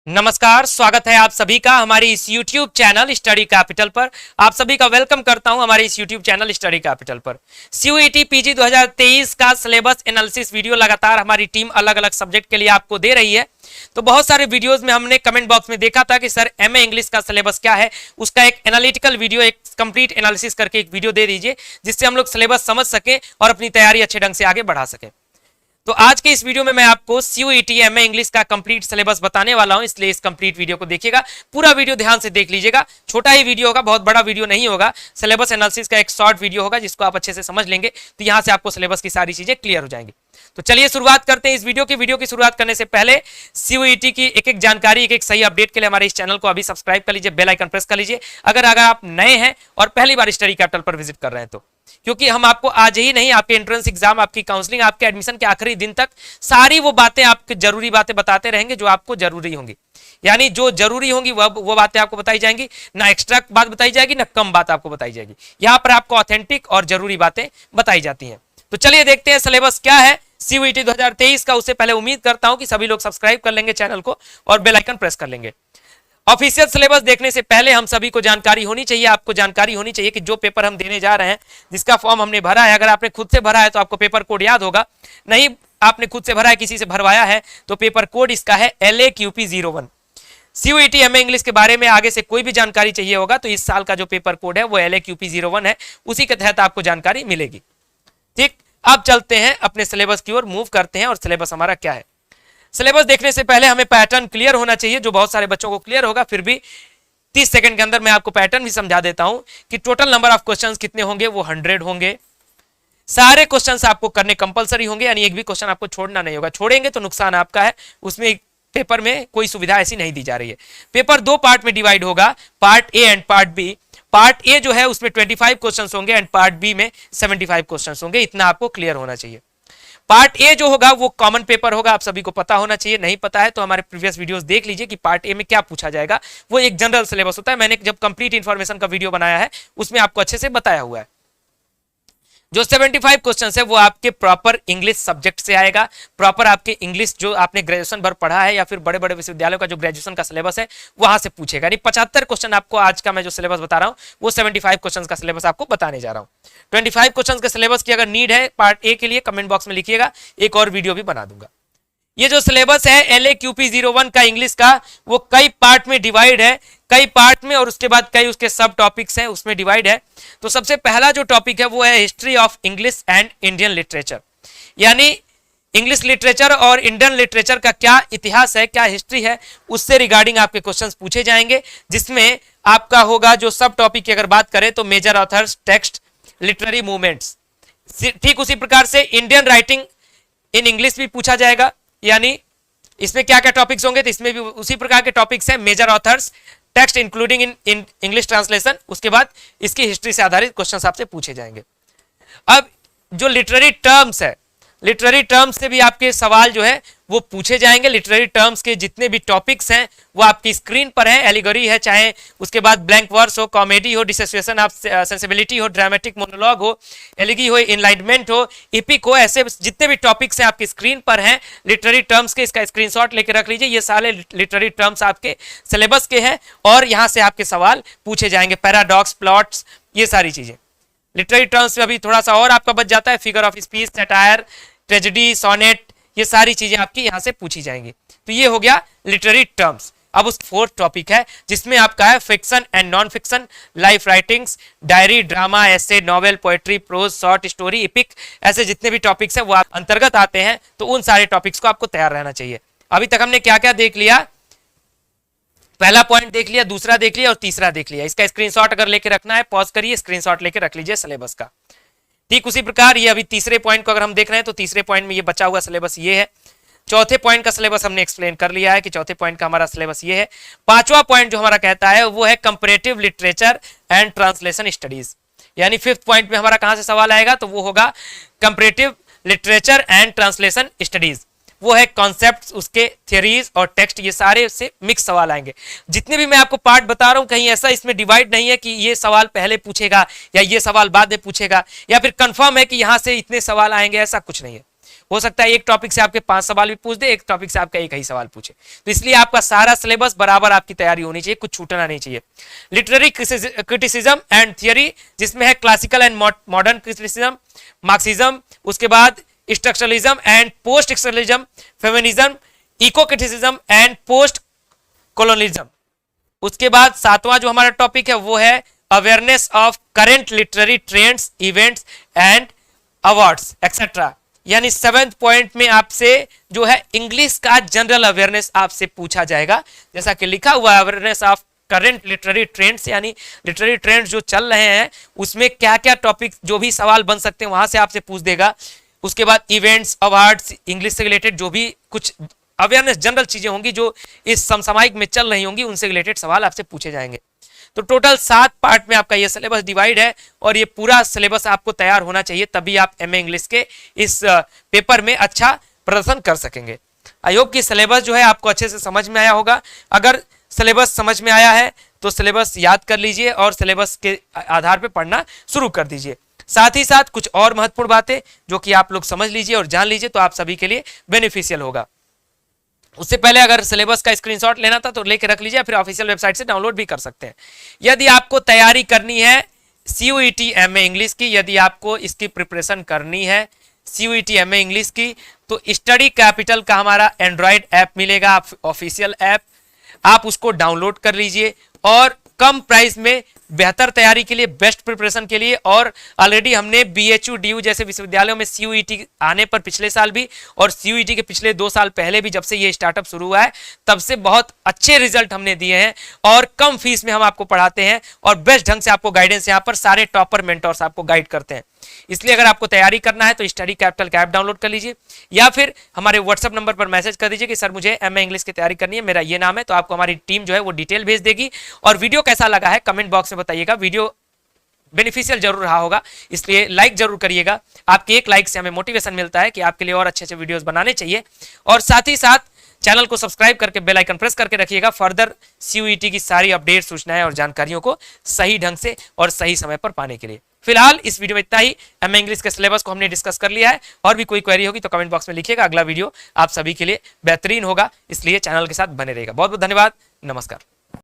नमस्कार, स्वागत है आप सभी का हमारी इस YouTube चैनल स्टडी कैपिटल पर। आप सभी का वेलकम करता हूं हमारे इस YouTube चैनल स्टडी कैपिटल पर। CUET PG 2023 का सिलेबस एनालिसिस वीडियो लगातार हमारी टीम अलग अलग सब्जेक्ट के लिए आपको दे रही है। तो बहुत सारे वीडियोस में हमने कमेंट बॉक्स में देखा था कि सर MA इंग्लिश का सिलेबस क्या है, उसका एक एनालिटिकल वीडियो, एक कंप्लीट एनालिसिस करके एक वीडियो दे दीजिए जिससे हम लोग सिलेबस समझ सकें और अपनी तैयारी अच्छे ढंग से आगे बढ़ा सकें। तो आज के इस वीडियो में मैं आपको CUET MA इंग्लिश का कंप्लीट सिलेबस बताने वाला हूं, इसलिए इस कंप्लीट वीडियो को देखिएगा। पूरा वीडियो ध्यान से देख लीजिएगा। छोटा ही वीडियो होगा, बहुत बड़ा वीडियो नहीं होगा। सिलेबस एनालिसिस का एक शॉर्ट वीडियो होगा जिसको आप अच्छे से समझ लेंगे तो यहां से आपको सिलेबस की सारी चीजें क्लियर हो जाएंगी। तो चलिए शुरुआत करते हैं इस वीडियो की शुरुआत करने से पहले CUET की एक एक जानकारी, एक एक सही अपडेट के लिए हमारे इस चैनल को अभी सब्सक्राइब कर लीजिए, बेल आइकन प्रेस कर लीजिए अगर आप नए हैं और पहली बार स्टडी कैपिटल पर विजिट कर रहे हैं तो। क्योंकि हम आपको आज ही नहीं, आपके एंट्रेंस एग्जाम, आपकी काउंसलिंग, आपके एडमिशन के आखिरी दिन तक सारी वो बातें, आपकी जरूरी बातें बताते रहेंगे जो आपको जरूरी होंगी। यानी जो जरूरी होंगी वो बातें आपको बताई जाएंगी, ना एक्स्ट्रा बात बताई जाएगी ना कम बात आपको बताई जाएगी। यहां पर आपको ऑथेंटिक और जरूरी बातें बताई जाती हैं। तो चलिए देखते हैं सिलेबस क्या है CUET 2023 का। उससे पहले उम्मीद करता हूं कि सभी लोग सब्सक्राइब कर लेंगे चैनल को और बेल आइकन प्रेस कर लेंगे। ऑफिशियल सिलेबस देखने से पहले हम सभी को जानकारी होनी चाहिए, आपको जानकारी होनी चाहिए कि जो पेपर हम देने जा रहे हैं, जिसका फॉर्म हमने भरा है, अगर आपने खुद से भरा है तो आपको पेपर कोड याद होगा, नहीं आपने खुद से भरा है, किसी से भरवाया है तो पेपर कोड इसका है LAQP01। CUET MA इंग्लिश के बारे में आगे से कोई भी जानकारी चाहिए होगा तो इस साल का जो पेपर कोड है वो LAQP01 है, उसी के तहत आपको जानकारी मिलेगी। ठीक, अब चलते हैं अपने सिलेबस की ओर, मूव करते हैं और सिलेबस हमारा क्या है। सिलेबस देखने से पहले हमें पैटर्न क्लियर होना चाहिए, जो बहुत सारे बच्चों को क्लियर होगा। फिर भी 30 सेकंड के अंदर मैं आपको पैटर्न भी समझा देता हूं कि टोटल नंबर ऑफ क्वेश्चंस कितने होंगे, वो 100 होंगे। सारे क्वेश्चंस आपको करने कंपलसरी होंगे, यानी एक भी क्वेश्चन आपको छोड़ना नहीं होगा। छोड़ेंगे तो नुकसान आपका है, उसमें पेपर में कोई सुविधा ऐसी नहीं दी जा रही है। पेपर दो पार्ट में डिवाइड होगा, part A and part B. Part A जो है उसमें 25 क्वेश्चन होंगे एंड पार्ट बी में 75 क्वेश्चन होंगे। इतना आपको क्लियर होना चाहिए। पार्ट ए जो होगा वो कॉमन पेपर होगा, आप सभी को पता होना चाहिए। नहीं पता है तो हमारे प्रीवियस वीडियोस देख लीजिए कि पार्ट ए में क्या पूछा जाएगा। वो एक जनरल सिलेबस होता है, मैंने जब कंप्लीट इंफॉर्मेशन का वीडियो बनाया है उसमें आपको अच्छे से बताया हुआ है। जो 75 क्वेश्चन है वो आपके प्रॉपर इंग्लिश सब्जेक्ट से आएगा, प्रॉपर आपके इंग्लिश जो आपने ग्रेजुएशन भर पढ़ा है या फिर बड़े बड़े विश्वविद्यालयों का जो ग्रेजुएशन का सिलेबस है वहां से पूछेगा। यानी 75 क्वेश्चन आपको आज का मैं जो सिलेबस बता रहा हूं वो 75 क्वेश्चन का सिलेबस आपको बताने जा रहा हूं। 25 क्वेश्चन के सिलेबस की अगर नीड है पार्ट ए के लिए कमेंट बॉक्स में लिखिएगा, एक और वीडियो भी बना दूंगा। ये जो सिलेबस है LAQP01 का इंग्लिश का, वो कई पार्ट में डिवाइड है, कई पार्ट में, और उसके बाद कई उसके सब टॉपिक्स हैं उसमें डिवाइड है। तो सबसे पहला जो टॉपिक है वो है history of English and Indian literature. यानी इंग्लिश लिटरेचर और इंडियन लिटरेचर का क्या इतिहास है, क्या हिस्ट्री है, उससे रिगार्डिंग आपके क्वेश्चंस पूछे जाएंगे। जिसमें आपका होगा जो सब टॉपिक की अगर बात करें तो major authors, text, literary movements. ठीक उसी प्रकार से इंडियन राइटिंग इन इंग्लिश भी पूछा जाएगा। यानी इसमें क्या क्या टॉपिक्स होंगे, तो इसमें भी उसी प्रकार के टॉपिक्स हैं, major authors, text including in English translation. उसके बाद इसकी हिस्ट्री से आधारित क्वेश्चंस आपसे पूछे जाएंगे। अब जो लिटरेरी टर्म्स है, लिटरेरी टर्म्स से भी आपके सवाल जो है वो पूछे जाएंगे। लिटरेरी टर्म्स के जितने भी टॉपिक्स हैं वो आपकी स्क्रीन पर हैं। एलिगोरी है, चाहे उसके बाद ब्लैंक वर्स हो, कॉमेडी हो, डिसोसिएशन ऑफ सेंसिबिलिटी हो, ड्रामेटिक मोनोलॉग हो, एलिगी हो, इनलाइटमेंट हो, इपिक हो, ऐसे जितने भी टॉपिक्स हैं आपकी स्क्रीन पर हैं लिटरेरी टर्म्स के। इसका स्क्रीनशॉट लेकर रख लीजिए। ये सारे लिटरेरी टर्म्स आपके सिलेबस के हैं और यहाँ से आपके सवाल पूछे जाएंगे। पैराडॉक्स, प्लॉट्स, ये सारी चीजें लिटरेरी टर्म्स में अभी थोड़ा सा और आपका बच जाता है। Figure of speech, satire, tragedy, sonnet, ये सारी चीजें आपकी यहां से पूछी जाएंगी। तो ये हो गया लिटरेरी टर्म्स। अब उस फोर्थ टॉपिक है जिसमें आपका है fiction and non fiction, life writings, diary, drama, essay, novel, poetry, prose, short story, epic, ऐसे जितने भी टॉपिक्स हैं वो आप अंतर्गत आते हैं। तो उन सारे टॉपिक्स को आपको तैयार रहना चाहिए। अभी तक हमने क्या क्या देख लिया, पहला पॉइंट देख लिया, दूसरा देख लिया और तीसरा देख लिया। इसका स्क्रीनशॉट अगर लेके रखना है पॉज करिए, स्क्रीनशॉट लेके रख लीजिए सिलेबस का। ठीक उसी प्रकार ये अभी तीसरे पॉइंट को अगर हम देख रहे हैं तो तीसरे पॉइंट में ये बचा हुआ सिलेबस ये है। चौथे पॉइंट का सिलेबस हमने एक्सप्लेन कर लिया है कि चौथे पॉइंट का हमारा सिलेबस ये है। पांचवा पॉइंट जो हमारा कहता है वो है comparative literature and translation studies. यानी फिफ्थ पॉइंट में हमारा कहां से सवाल आएगा, तो वो होगा comparative literature and translation studies. वो है कॉन्सेप्ट्स, उसके थियरीज और टेक्स्ट, ये सारे से मिक्स सवाल आएंगे। जितने भी मैं आपको पार्ट बता रहा हूं कहीं ऐसा इसमें डिवाइड नहीं है कि ये सवाल पहले पूछेगा या ये सवाल बाद में पूछेगा या फिर कंफर्म है कि यहां से इतने सवाल आएंगे, ऐसा कुछ नहीं है। हो सकता है एक टॉपिक से आपके 5 सवाल भी पूछ दे, एक टॉपिक से आपका एक ही सवाल पूछे। तो इसलिए आपका सारा सिलेबस बराबर आपकी तैयारी होनी चाहिए, कुछ छूटना नहीं चाहिए। लिटरेरी क्रिटिसिज्म एंड थियरी, जिसमें है classical and modern criticism, Marxism, उसके बाद structuralism and post structuralism, feminism, eco criticism and post colonialism. उसके बाद 7वां जो हमारा टॉपिक है वो है awareness of current literary trends, events and awards etcetera. यानी 7th पॉइंट में आपसे जो है इंग्लिश का जनरल अवेयरनेस आपसे पूछा जाएगा, जैसा कि लिखा हुआ है awareness of current literary trends, यानी लिटरेरी ट्रेंड्स जो चल रहे हैं उसमें क्या क्या टॉपिक जो भी सवाल बन सकते हैं वहां से आपसे पूछ देगा। उसके बाद इवेंट्स, अवार्ड्स, इंग्लिश से रिलेटेड जो भी कुछ अवेयरनेस जनरल चीजें होंगी जो इस समसामयिक में चल रही होंगी उनसे रिलेटेड सवाल आपसे पूछे जाएंगे। तो टोटल 7 पार्ट में आपका ये सिलेबस डिवाइड है और ये पूरा सिलेबस आपको तैयार होना चाहिए, तभी आप एमए इंग्लिश के इस पेपर में अच्छा प्रदर्शन कर सकेंगे। आई होप कि सिलेबस जो है आपको अच्छे से समझ में आया होगा। अगर सिलेबस समझ में आया है तो सिलेबस याद कर लीजिए और सिलेबस के आधार पर पढ़ना शुरू कर दीजिए। साथ ही साथ कुछ और महत्वपूर्ण बातें जो कि आप लोग समझ लीजिए और जान लीजिए तो आप सभी के लिए बेनिफिशियल होगा। उससे पहले अगर सिलेबस का स्क्रीनशॉट लेना था तो लेके रख लीजिए, फिर ऑफिशियल वेबसाइट से डाउनलोड भी कर सकते हैं। यदि आपको तैयारी करनी है CUET एमए इंग्लिश की, यदि आपको इसकी प्रिपरेशन करनी है CUET एमए इंग्लिश की, तो स्टडी कैपिटल का हमारा एंड्रॉयड ऐप मिलेगा, ऑफिशियल ऐप, आप उसको डाउनलोड कर लीजिए और कम प्राइस में बेहतर तैयारी के लिए, बेस्ट प्रिपरेशन के लिए, और ऑलरेडी हमने BHU DU जैसे विश्वविद्यालयों में CUET आने पर पिछले साल भी और CUET के पिछले 2 साल पहले भी, जब से ये स्टार्टअप शुरू हुआ है तब से बहुत अच्छे रिजल्ट हमने दिए हैं और कम फीस में हम आपको पढ़ाते हैं और बेस्ट ढंग से आपको गाइडेंस, यहाँ पर सारे टॉपर मेंटर्स आपको गाइड करते हैं। इसलिए अगर आपको तैयारी करना है तो स्टडी कैपिटल का ऐप डाउनलोड कर लीजिए या फिर हमारे व्हाट्सएप नंबर पर मैसेज कर दीजिए कि सर मुझे एमए इंग्लिश की तैयारी करनी है, मेरा ये नाम है, तो आपको हमारी टीम जो है वो डिटेल भेज देगी। और वीडियो कैसा लगा है कमेंट बॉक्स में बताइएगा, वीडियो बेनिफिशियल जरूर रहा होगा इसलिए लाइक जरूर करिएगा। आपके एक लाइक से हमें मोटिवेशन मिलता है कि आपके लिए और अच्छे अच्छे वीडियोस बनाने चाहिए। और साथ ही साथ चैनल को सब्सक्राइब करके बेल आइकन प्रेस करके रखिएगा फर्दर CUET की सारी अपडेट, सूचनाएं और जानकारियों को सही ढंग से और सही समय पर पाने के लिए। फिलहाल इस वीडियो में इतना ही। एमए इंग्लिश के सिलेबस को हमने डिस्कस कर लिया है और भी कोई क्वेरी होगी तो कमेंट बॉक्स में लिखिएगा। अगला वीडियो आप सभी के लिए बेहतरीन होगा, इसलिए चैनल के साथ बने रहेगा। बहुत बहुत धन्यवाद, नमस्कार।